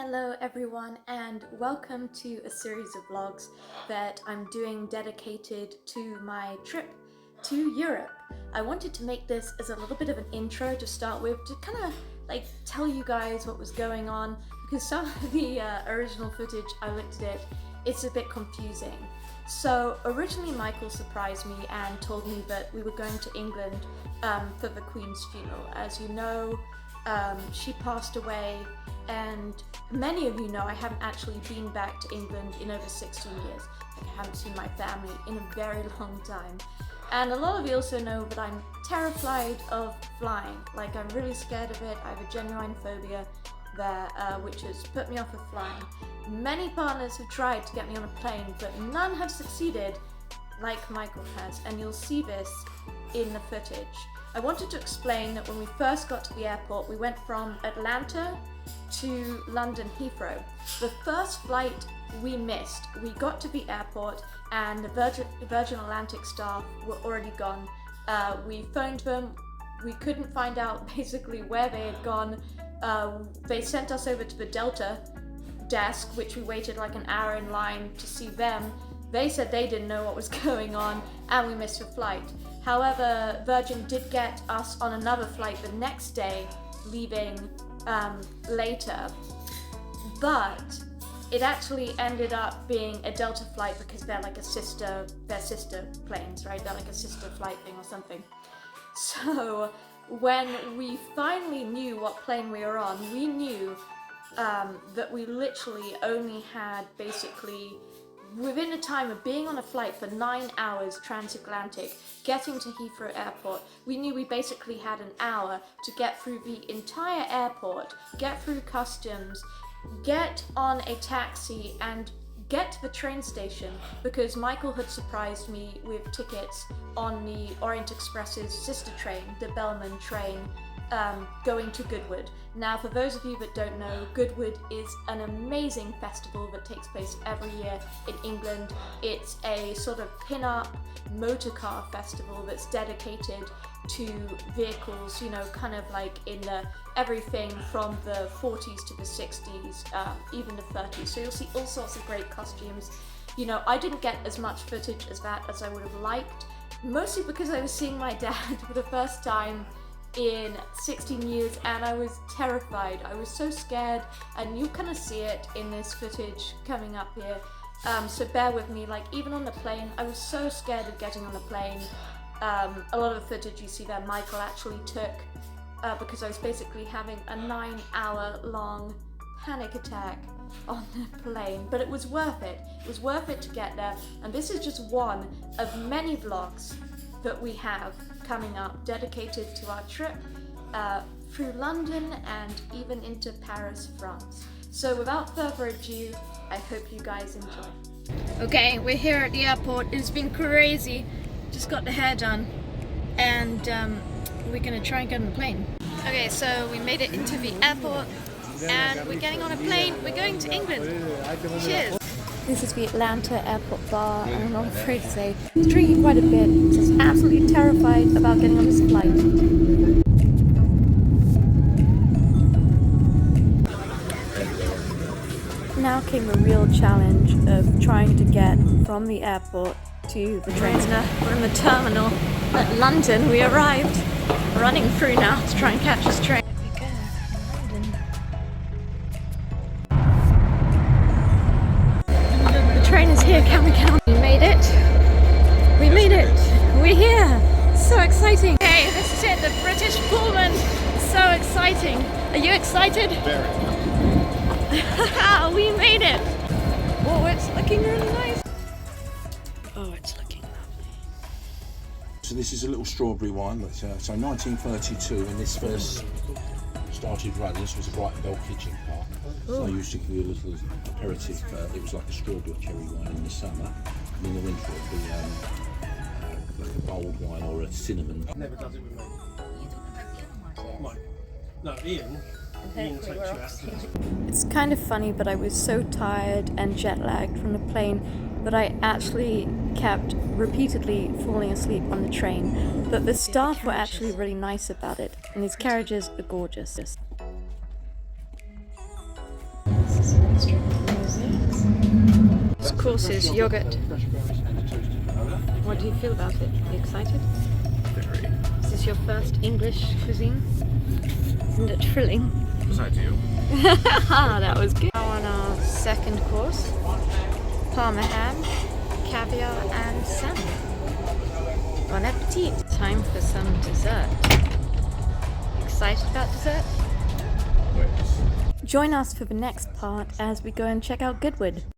Hello everyone, and welcome to a series of vlogs that I'm doing dedicated to my trip to Europe. I wanted to make this as a little bit of an intro to start with, to kind of like tell you guys what was going on, because some of the original footage, I looked at it, it's a bit confusing. So originally Michael surprised me and told me that we were going to England for the Queen's funeral. As you know, she passed away, and many of you know I haven't actually been back to England in over 16 years. Like, I haven't seen my family in a very long time. And a lot of you also know that I'm terrified of flying. Like, I'm really scared of it. I have a genuine phobia there, which has put me off of flying. Many partners have tried to get me on a plane, but none have succeeded like Michael has, and you'll see this in the footage. I wanted to explain that when we first got to the airport, we went from Atlanta to London Heathrow. The first flight we missed. We got to the airport and the Virgin Atlantic staff were already gone. We phoned them. We couldn't find out basically where they had gone. They sent us over to the Delta desk, which we waited like an hour in line to see them. They said they didn't know what was going on, and we missed a flight. However, Virgin did get us on another flight the next day, leaving later, but it actually ended up being a Delta flight because they're like they're sister planes, right? They're like a sister flight thing or something. So when we finally knew what plane we were on, we knew that we literally only had basically, within a time of being on a flight for 9 hours transatlantic, getting to Heathrow Airport, we knew we basically had an hour to get through the entire airport, get through customs, get on a taxi and get to the train station, because Michael had surprised me with tickets on the Orient Express's sister train, the Bellman train, going to Goodwood. Now, for those of you that don't know, Goodwood is an amazing festival that takes place every year in England. It's a sort of pin-up motor car festival that's dedicated to vehicles, you know, kind of like in everything from the 40s to the 60s, even the 30s. So you'll see all sorts of great costumes. You know, I didn't get as much footage as that as I would have liked, mostly because I was seeing my dad for the first time in 16 years, and I was terrified. I was so scared, and you kind of see it in this footage coming up here. So bear with me. Like, even on the plane, I was so scared of getting on the plane. A lot of the footage you see there, Michael actually took because I was basically having a 9-hour long panic attack on the plane, but it was worth it. It was worth it to get there, and this is just one of many vlogs that we have coming up dedicated to our trip through London and even into Paris, France. So without further ado, I hope you guys enjoy. Okay, we're here at the airport. It's been crazy. Just got the hair done, and we're gonna try and get on the plane. Okay, so we made it into the airport and we're getting on a plane. We're going to England. Cheers! This is the Atlanta airport bar, and I'm not afraid to say he's drinking quite a bit. He's absolutely terrified about getting on this flight. Now came the real challenge of trying to get from the airport to the train. We're in the terminal at London. We arrived. Running through now to try and catch this train. Train is here, can we count? We made it! We made it! We're here! So exciting! Okay, this is it, the British Pullman! So exciting! Are you excited? Very. We made it! Oh, it's looking really nice! Oh, it's looking lovely. So this is a little strawberry wine. That's, so 1932, when this first started running, this was a Brighton Bell kitchen car. So I used to do a little aperitif. It was like a strawberry cherry wine in the summer, and in the winter it would be like a bold wine or a cinnamon. Never does it with me. Mike. No, Ian. Ian takes you out. It's kind of funny, but I was so tired and jet lagged from the plane that I actually kept repeatedly falling asleep on the train. But the staff were actually really nice about it, and these carriages are gorgeous. This course is yogurt. What do you feel about it? Are you excited? Very. Is this your first English cuisine? Isn't it thrilling? It was ideal. That was good. Now on our second course, Parma ham, caviar and salmon. Bon appetit! Time for some dessert. Excited about dessert? Wait. Join us for the next part as we go and check out Goodwood.